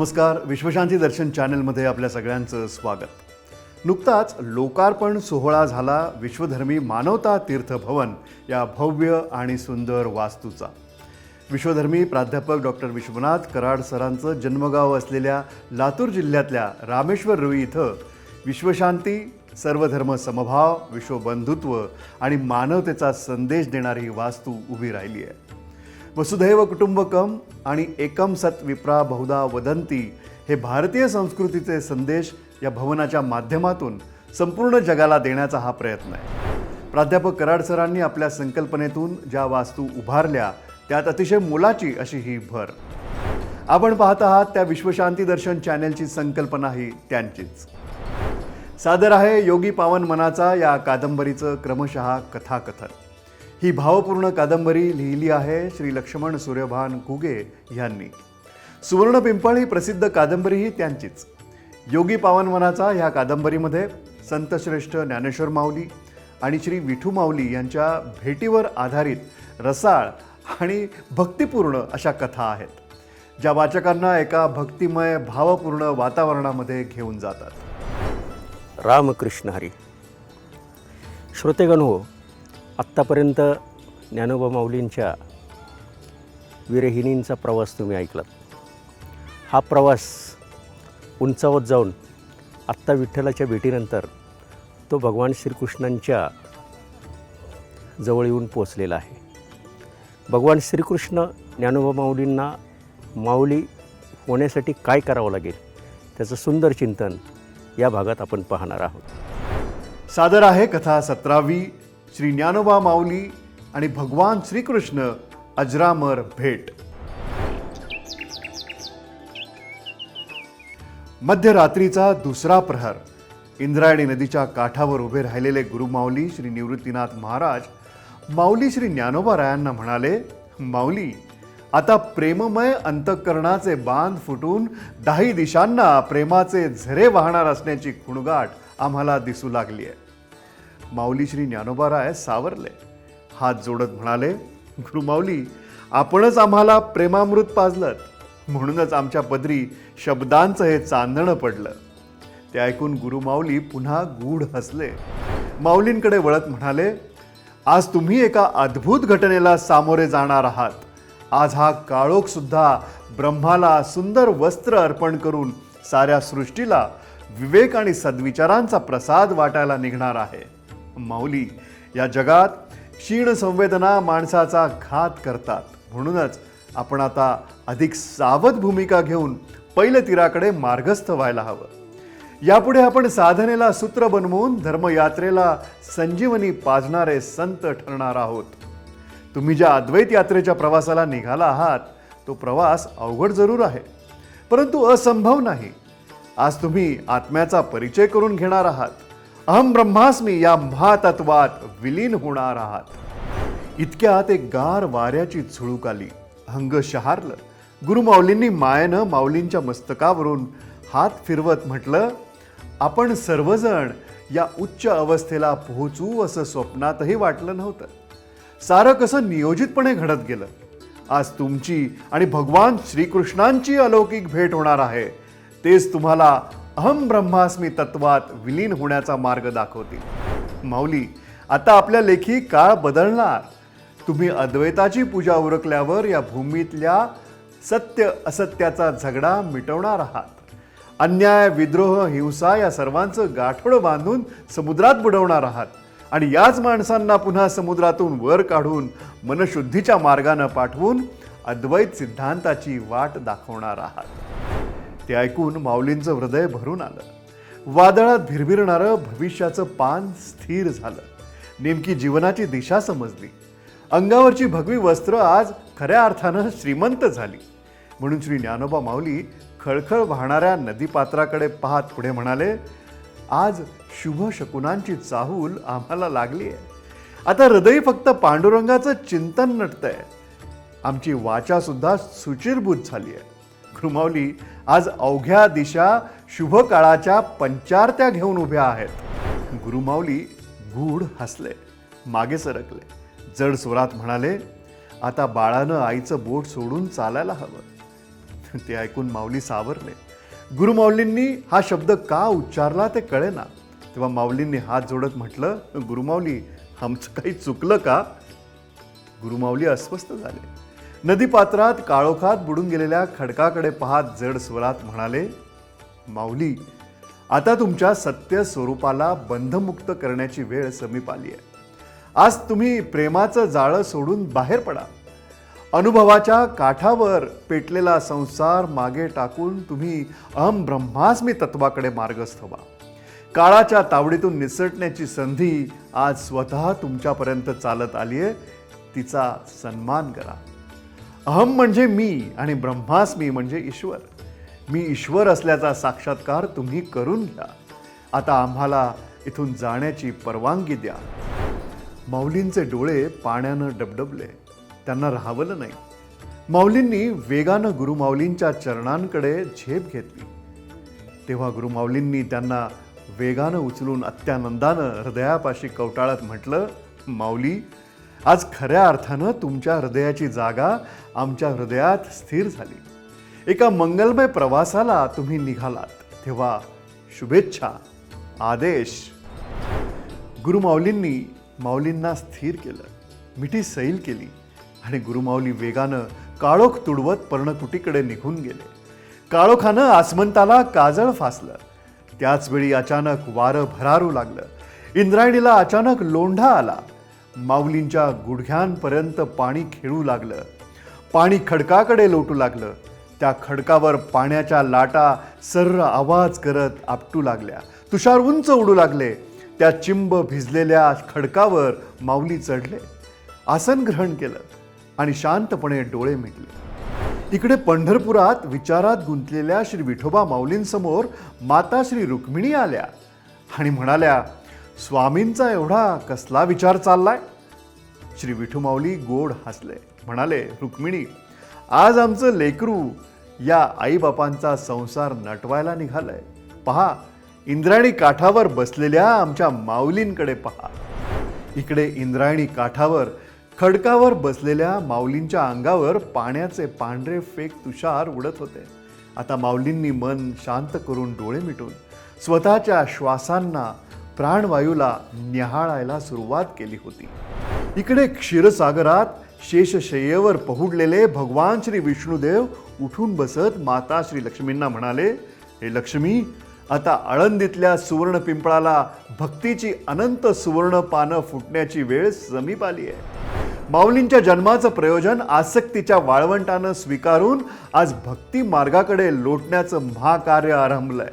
नमस्कार. विश्वशांती दर्शन चॅनलमध्ये आपल्या सगळ्यांचं स्वागत. नुकताच लोकार्पण सोहळा झाला विश्वधर्मी मानवता तीर्थ भवन या भव्य आणि सुंदर वास्तूचा. विश्वधर्मी प्राध्यापक डॉक्टर विश्वनाथ कराड सरांचं जन्मगाव असलेल्या लातूर जिल्ह्यातल्या रामेश्वर रुई इथं विश्वशांती, सर्वधर्म समभाव, विश्वबंधुत्व आणि मानवतेचा संदेश देणारी ही वास्तू उभी राहिली आहे. वसुधैव कुटुंबकम आणि एकम सत विप्रा बहुधा वदंती हे भारतीय संस्कृतीचे संदेश या भवनाच्या माध्यमातून संपूर्ण जगाला देण्याचा हा प्रयत्न आहे. प्राध्यापक कराड सरांनी आपल्या संकल्पनेतून ज्या वास्तू उभारल्या त्यात अतिशय मोलाची अशी ही भर. आपण पाहत आहात त्या विश्वशांती दर्शन चॅनेलची संकल्पना ही त्यांचीच. सादर आहे योगी पावन मनाचा या कादंबरीचं क्रमशः कथाकथन. ही भावपूर्ण कादंबरी लिहिली आहे श्री लक्ष्मण सूर्यभान घुगे यांनी. सुवर्ण पिंपळ ही प्रसिद्ध कादंबरी ही त्यांचीच. योगी पावन मनाचा ह्या कादंबरीमध्ये संतश्रेष्ठ ज्ञानेश्वर माऊली आणि श्री विठू माऊली यांच्या भेटीवर आधारित रसाळ आणि भक्तिपूर्ण अशा कथा आहेत, ज्या वाचकांना एका भक्तिमय भावपूर्ण वातावरणामध्ये घेऊन जातात. रामकृष्ण हरी. श्रोतेगण हो, आत्तापर्यंत ज्ञानोबा माऊलींच्या विरहिणींचा प्रवास तुम्ही ऐकलात. हा प्रवास उंचावत जाऊन आत्ता विठ्ठलाच्या भेटीनंतर तो भगवान श्रीकृष्णांच्या जवळ येऊन पोचलेला आहे. भगवान श्रीकृष्ण ज्ञानोबा माऊलींना माऊली होण्यासाठी काय करावं लागेल त्याचं सुंदर चिंतन या भागात आपण पाहणार आहोत. सादर आहे कथा 17वी, श्री ज्ञानोबा माऊली आणि भगवान श्रीकृष्ण अजरामर भेट. मध्यरात्रीचा दुसरा प्रहर. इंद्रायणी नदीच्या काठावर उभे राहिलेले गुरुमाऊली श्री निवृत्तीनाथ महाराज माऊली श्री ज्ञानोबा रायांना म्हणाले, माऊली, आता प्रेममय अंतःकरणाचे बांध फुटून दाही दिशांना प्रेमाचे झरे वाहणार असण्याची खुणगाट आम्हाला दिसू लागली आहे. माऊली श्री ज्ञानोबाराय सावरले, हात जोडत म्हणाले, गुरुमाऊली, आपणच आम्हाला प्रेमामृत पाजलत, म्हणूनच आमच्या पदरी शब्दांचं हे चांदणं पडलं. ते ऐकून गुरुमाऊली पुन्हा गूढ हसले. माऊलींकडे वळत म्हणाले, आज तुम्ही एका अद्भुत घटनेला सामोरे जाणार आहात. आज हा काळोख सुद्धा ब्रह्माला सुंदर वस्त्र अर्पण करून साऱ्या सृष्टीला विवेक आणि सद्विचारांचा प्रसाद वाटायला निघणार आहे. माऊली, या जगात क्षीण संवेदना माणसाचा घात करतात, म्हणूनच आपण आता अधिक सावध भूमिका घेऊन पहिल्या तीराकडे मार्गस्थ व्हायला हवं. यापुढे आपण साधनेला सूत्र बनवून धर्मयात्रेला संजीवनी पाजणारे संत ठरणार आहोत. तुम्ही ज्या अद्वैत यात्रेच्या प्रवासाला निघाला आहात तो प्रवास अवघड जरूर आहे, परंतु असंभव नाही. आज तुम्ही आत्म्याचा परिचय करून घेणार आहात. अहम ब्रह्मास्मी या महातत्वात विलीन होणार आहात. इतक्यात एक गार वाऱ्याची झुळूक आली. अंग शहारलं. गुरुमाऊलींनी मायेनं माऊलींच्या मस्तकावरून हात फिरवत म्हटलं, आपण सर्वजण या उच्च अवस्थेला पोहोचू असं स्वप्नातही वाटलं नव्हतं. सारं कसं नियोजितपणे घडत गेलं. आज तुमची आणि भगवान श्रीकृष्णांची अलौकिक भेट होणार आहे. तेच तुम्हाला अहम ब्रह्मास्मी तत्वात विलीन होण्याचा मार्ग दाखवतील. माऊली, आता आपल्या लेखी काळ बदलणार. तुम्ही अद्वैताची पूजा उरकल्यावर या भूमीतल्या सत्य असत्याचा झगडा मिटवणार आहात. अन्याय, विद्रोह, हिंसा या सर्वांचं गाठोडं बांधून समुद्रात बुडवणार आहात आणि याच माणसांना पुन्हा समुद्रातून वर काढून मनशुद्धीच्या मार्गानं पाठवून अद्वैत सिद्धांताची वाट दाखवणार आहात. ते ऐकून माऊलींचं हृदय भरून आलं. वादळात भिरभिरणारं भविष्याचं पान स्थिर झालं. नेमकी जीवनाची दिशा समजली. अंगावरची भगवी वस्त्र आज खऱ्या अर्थानं श्रीमंत झाली. म्हणून श्री ज्ञानोबा माऊली खळखळ वाहणाऱ्या नदीपात्राकडे पाहत पुढे म्हणाले, आज शुभ शकुनांची चाहूल आम्हाला लागली आहे. आता हृदय फक्त पांडुरंगाचं चिंतन नटतंय. आमची वाचा सुद्धा सुचिरभूत झाली आहे. गुरुमाऊली, आज अवघ्या दिशा शुभ काळाच्या पंचारत्या घेऊन उभ्या आहेत. गुरुमाऊली गूढ हसले, मागे सरकले, जड स्वरात म्हणाले, आता बाळानं आईचं बोट सोडून चालायला हवं. ते ऐकून माऊली सावरले. गुरुमाऊलींनी हा शब्द का उच्चारला ते कळेना. तेव्हा माऊलींनी हात जोडत म्हटलं, गुरुमाऊली, आमचं काही चुकलं का? गुरुमाऊली अस्वस्थ झाले. नदीपात्रात काळोखात बुडून गेलेल्या खडकाकडे पाहत जड स्वरात म्हणाले, माऊली, आता तुमच्या सत्य स्वरूपाला बंधमुक्त करण्याची वेळ समीप आली आहे. आज तुम्ही प्रेमाचं जाळं सोडून बाहेर पडा. अनुभवाच्या काठावर पेटलेला संसार मागे टाकून तुम्ही अहम ब्रह्मास्मी तत्वाकडे मार्गस्थ व्हा. काळाच्या तावडीतून निसटण्याची संधी आज स्वतः तुमच्यापर्यंत चालत आली आहे. तिचा सन्मान करा. अहम म्हणजे मी आणि ब्रह्मास्मी म्हणजे ईश्वर. मी ईश्वर असल्याचा साक्षात्कार तुम्ही करून घ्या. आता आम्हाला इथून जाण्याची परवानगी द्या. माऊलींचे डोळे पाण्यानं डबडबले. त्यांना राहावलं नाही. माऊलींनी वेगानं गुरुमाऊलींच्या चरणांकडे झेप घेतली. तेव्हा गुरुमाऊलींनी त्यांना वेगानं उचलून अत्यानंदानं हृदयापाशी कवटाळत म्हटलं, माऊली, आज खऱ्या अर्थानं तुमच्या हृदयाची जागा आमच्या हृदयात स्थिर झाली. एका मंगलमय प्रवासाला तुम्ही निघालात, तेव्हा शुभेच्छा, आदेश. गुरुमाऊलींनी माऊलींना स्थिर केलं, मिठी सैल केली आणि गुरुमाऊली वेगानं काळोख तुडवत पर्णकुटीकडे निघून गेले. काळोखानं आसमंताला काजळ फासलं. त्याचवेळी अचानक वारं भरारू लागलं. इंद्रायणीला अचानक लोंढा आला. माऊलींच्या गुडघ्यांपर्यंत पाणी खेळू लागलं. पाणी खडकाकडे लोटू लागलं. त्या खडकावर पाण्याच्या लाटा सर्र आवाज करत आपटू लागल्या. तुषार उंच उडू लागले. त्या चिंब भिजलेल्या खडकावर माऊली चढले, आसन ग्रहण केलं आणि शांतपणे डोळे मिटले. इकडे पंढरपुरात विचारात गुंतलेल्या श्री विठोबा माऊलींसमोर माता श्री रुक्मिणी आल्या आणि म्हणाल्या, स्वामींचा एवढा कसला विचार चाललाय? श्री विठू माऊली गोड हसले, म्हणाले, रुक्मिणी, आज आमचं लेकरू या आईबापांचा संसार नटवायला निघालंय. पहा, इंद्रायणी काठावर बसलेल्या आमच्या माऊलींकडे पहा. इकडे इंद्रायणी काठावर खडकावर बसलेल्या माऊलींच्या अंगावर पाण्याचे पांढरे फेक तुषार उडत होते. आता माऊलींनी मन शांत करून डोळे मिटून स्वतःच्या श्वासांना, प्राणवायूला न्याहाळायला सुरुवात केली होती. इकडे क्षीरसागरात शेषशय्येवर पहुडलेले भगवान श्री विष्णुदेव उठून बसत माता श्री लक्ष्मींना म्हणाले, हे लक्ष्मी, आता आळंदीतल्या सुवर्ण पिंपळाला भक्तीची अनंत सुवर्ण पानं फुटण्याची वेळ समीप आली आहे. माऊलींच्या जन्माचं प्रयोजन आसक्तीच्या वाळवंटानं स्वीकारून आज भक्ती मार्गाकडे लोटण्याचं महाकार्य आरंभलंय.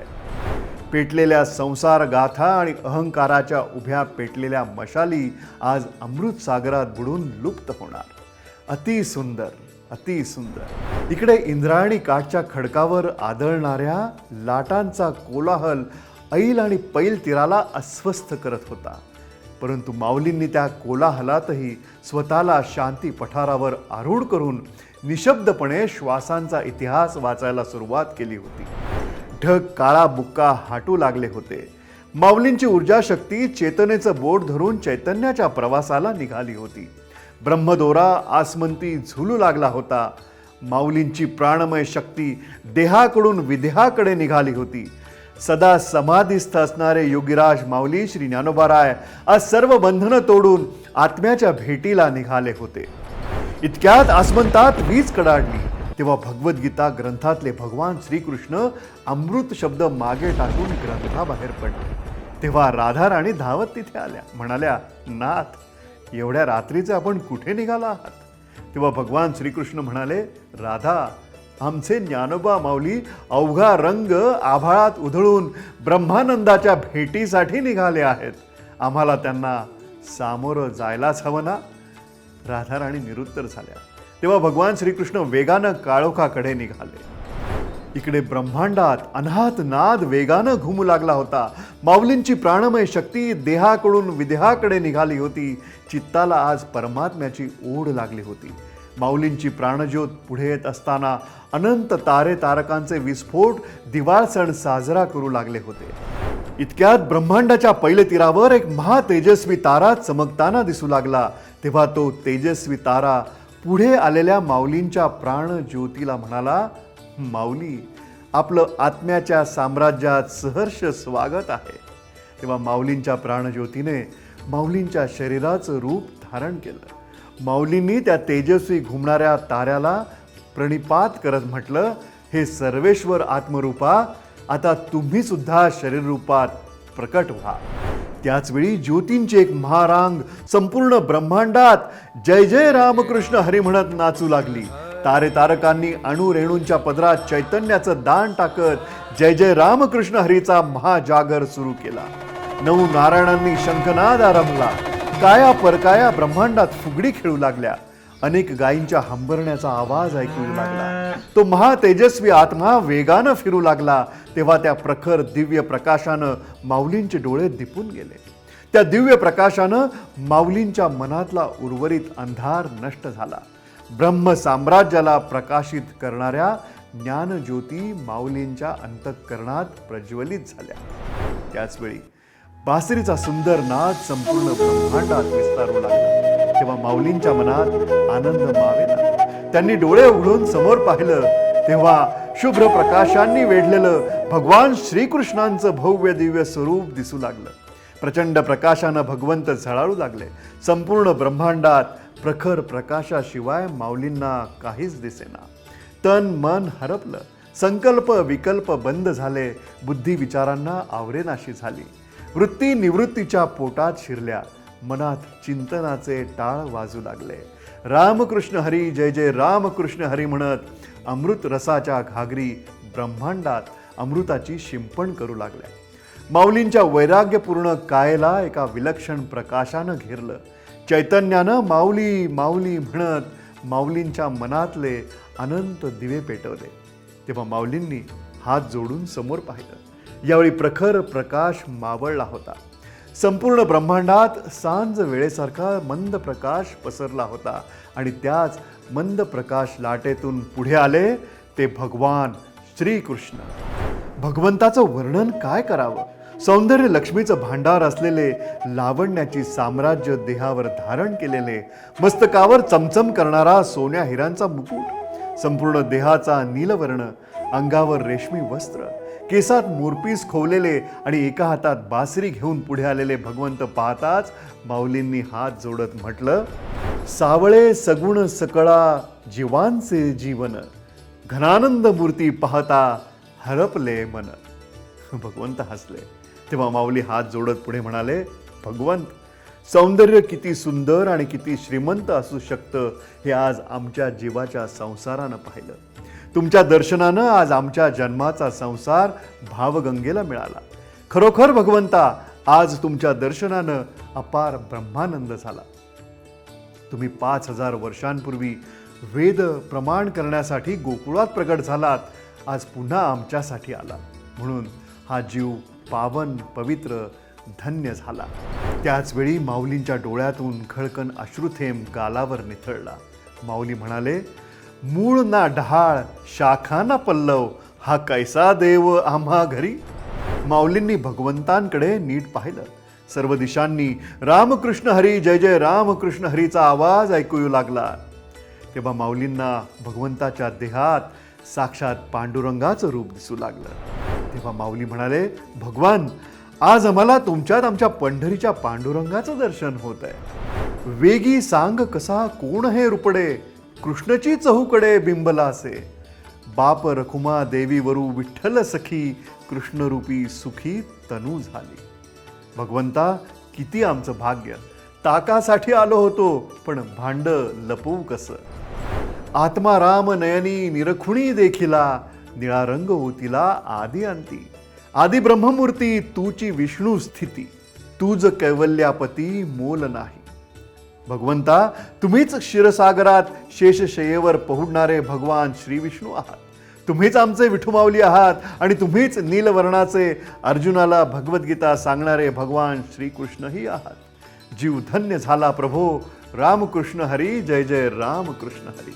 पेटलेल्या संसार गाथा आणि अहंकाराच्या उभ्या पेटलेल्या मशाली आज अमृत सागरात बुडून लुप्त होणार. अति सुंदर, अति सुंदर. इकडे इंद्रायणी काठच्या खडकावर आदळणाऱ्या लाटांचा कोलाहल ऐल आणि पैल तीराला अस्वस्थ करत होता. परंतु माऊलींनी त्या कोलाहलातही स्वतःला शांती पठारावर आरूढ करून निशब्दपणे श्वासांचा इतिहास वाचायला सुरुवात केली होती. ढग काळा बुक्का हाटू लागले होते. माऊलींची ऊर्जा शक्ती चेतनेचं बोट धरून चैतन्याच्या प्रवासाला निघाली होती. ब्रह्मदोरा आसमंती झुलू लागला होता. माऊलींची प्राणमय शक्ती देहाकडून विदेहाकडे निघाली होती. सदा समाधीस्थ असणारे योगीराज माऊली श्री ज्ञानोबाराय आज सर्व बंधनं तोडून आत्म्याच्या भेटीला निघाले होते. इतक्यात आसमंतात वीज कडाडली. तेव्हा भगवद्गीता ग्रंथातले भगवान श्रीकृष्ण अमृत शब्द मागे टाकून ग्रंथाबाहेर पडले. तेव्हा राधा राणी धावत तिथे आल्या, म्हणाल्या, नाथ, एवढ्या रात्रीचे आपण कुठे निघाला आहात? तेव्हा भगवान श्रीकृष्ण म्हणाले, राधा, आमचे ज्ञानोबा माऊली अवघा रंग आभाळात उधळून ब्रह्मानंदाच्या भेटीसाठी निघाले आहेत. आम्हाला त्यांना सामोरं जायलाच हवं ना? राधाराणी निरुत्तर झाल्या. तेव्हा भगवान श्रीकृष्ण वेगानं काळोखाकडे निघाले. इकडे ब्रह्मांडात अनाहत नाद वेगानं घुमू लागला होता. माऊलींची प्राणमय शक्ती देहाकडून विदेहाकडे निघाली होती. चित्ताला आज परमात्म्याची ओढ लागली होती. माऊलींची प्राणज्योत पुढे येत असताना अनंत तारे तारकांचे विस्फोट दिवाळ सण साजरा करू लागले होते. इतक्यात ब्रह्मांडाच्या पहिले तीरावर एक महातेजस्वी तारा चमकताना दिसू लागला. तेव्हा तो तेजस्वी तारा पुढे आलेल्या माऊलींच्या प्राण ज्योतीला म्हणाला, माऊली, आपलं आत्म्याच्या साम्राज्यात सहर्ष स्वागत आहे. तेव्हा माऊलींच्या प्राणज्योतीने माऊलींच्या शरीराचं रूप धारण केलं. माऊलींनी त्या तेजस्वी घुमणाऱ्या ताऱ्याला प्रणिपात करत म्हटलं, हे सर्वेश्वर आत्मरूपा, आता तुम्ही सुद्धा शरीर रूपात प्रकट व्हा. त्याचवेळी ज्योतींची एक महारांग संपूर्ण ब्रह्मांडात जय जय रामकृष्ण हरी म्हणत नाचू लागली. तारे तारकांनी अणु रेणूंच्या पदरात चैतन्याचं दान टाकत जय जय रामकृष्ण हरीचा महाजागर सुरू केला. नऊ नारायणांनी शंखनाद आरंभला. काया परकाया ब्रह्मांडात फुगडी खेळू लागल्या. अनेक गायींच्या हंबरण्याचा आवाज ऐकू लागला. तो महातेजस्वी आत्मा वेगानं फिरू लागला. तेव्हा त्या प्रखर दिव्य प्रकाशानं माऊलींचे डोळे दिपून गेले. त्या दिव्य प्रकाशानं माऊलींच्या मनातला उर्वरित अंधार नष्ट झाला. ब्रह्म साम्राज्याला प्रकाशित करणाऱ्या ज्ञानज्योती माऊलींच्या अंतःकरणात प्रज्वलित झाल्या. त्याचवेळी बासरीचा सुंदर नाद संपूर्ण ब्रह्मांडात विस्तारू लागला. तेव्हा माऊलींच्या मनात आनंद मावेना. त्यांनी डोळे उघडून समोर पाहिलं, तेव्हा शुभ्र प्रकाशांनी वेढलेलं भगवान श्रीकृष्णांचं भव्य दिव्य स्वरूप दिसू लागलं. प्रचंड प्रकाशानं भगवंत झळाळू लागले. संपूर्ण ब्रह्मांडात प्रखर प्रकाशाशिवाय माऊलींना काहीच दिसेना. तन मन हरपलं. संकल्प विकल्प बंद झाले. बुद्धी विचारांना आवरेनाशी झाली. वृत्ती निवृत्तीच्या पोटात शिरल्या. मनात चिंतनाचे टाळ वाजू लागले. रामकृष्ण हरी जय जय रामकृष्ण हरी म्हणत अमृत रसाच्या घागरी ब्रह्मांडात अमृताची शिंपण करू लागल्या. माऊलींच्या वैराग्यपूर्ण कायेला एका विलक्षण प्रकाशानं घेरलं. चैतन्यानं माऊली माऊली म्हणत माऊलींच्या मनातले अनंत दिवे पेटवले. तेव्हा माऊलींनी हात जोडून समोर पाहिलं. यावेळी प्रखर प्रकाश मावळला होता. संपूर्ण ब्रह्मांडात सांज वेळेसारखा मंद प्रकाश पसरला होता आणि त्याच मंद प्रकाश लाटेतून पुढे आले ते भगवान श्रीकृष्ण. भगवंताचं वर्णन काय करावं. सौंदर्य लक्ष्मीचं भांडार असलेले, लावण्याची साम्राज्य देहावर धारण केलेले, मस्तकावर चमचम करणारा सोन्या हिऱ्यांचा मुकुट, संपूर्ण देहाचा नीलवर्ण, अंगावर रेशमी वस्त्र, केसात मोरपीस खोवलेले आणि एका हातात बासरी घेऊन पुढे आलेले भगवंत पाहताच माऊलींनी हात जोडत म्हटलं, सावळे सगुण सकळा जीवांचे जीवन, घनानंद मूर्ती पाहता हरपले मन. भगवंत हसले. तेव्हा माऊली हात जोडत पुढे म्हणाले, भगवंत, सौंदर्य किती सुंदर आणि किती श्रीमंत असू शकतं हे आज आमच्या जीवाच्या संसारानं पाहिलं. तुमच्या दर्शनानं आज आमच्या जन्माचा संसार भावगंगेला मिळाला. खरोखर भगवंता, आज तुमच्या दर्शनानं अपार ब्रह्मानंद झाला. तुम्ही 5000 वर्षांपूर्वी वेद प्रमाण करण्यासाठी गोकुळात प्रकट झालात. आज पुन्हा आमच्यासाठी आला. म्हणून हा जीव पावन पवित्र धन्य झाला. त्याचवेळी माऊलींच्या डोळ्यातून खळकन अश्रुथेंब गालावर निथळला. माऊली म्हणाले, मूळ ना ढाळ शाखा ना पल्लव, हा कैसा देव आम्हा घरी. माऊलींनी भगवंतांकडे नीट पाहिलं. सर्व दिशांनी रामकृष्ण हरी जय जय रामकृष्ण हरीचा आवाज ऐकू येऊ लागला. तेव्हा माऊलींना भगवंताच्या देहात साक्षात पांडुरंगाचं रूप दिसू लागलं. तेव्हा माऊली म्हणाले, भगवान, आज आम्हाला तुमच्यात आमच्या पंढरीच्या पांडुरंगाचं दर्शन होत आहे. वेगी सांग कसा कोण हे रूपडे, कृष्णची चहूकडे बिंबला असे. बाप रखुमा देवी वरू विठ्ठल सखी, कृष्णरूपी सुखी तनू झाली. भगवंता, किती आमचं भाग्य. ताकासाठी आलो होतो, पण भांड लपवू कसं. आत्मा राम नयनी निरखुणी देखिला, निळा रंग होतीला आदि अंती. आदि ब्रह्ममूर्ती तूची विष्णू स्थिती, तुझ कैवल्यापती मोल नाही. भगवंता, तुम्हीच क्षीरसागरात शेषशय्येवर पहुडणारे भगवान श्री विष्णू आहात. तुम्हीच आमचे विठुमाऊली आहात आणि तुम्हीच नीलवर्णाचे अर्जुनाला भगवद्गीता सांगणारे भगवान श्रीकृष्णही आहात. जीव धन्य झाला प्रभो. रामकृष्ण हरी जय जय रामकृष्ण हरी.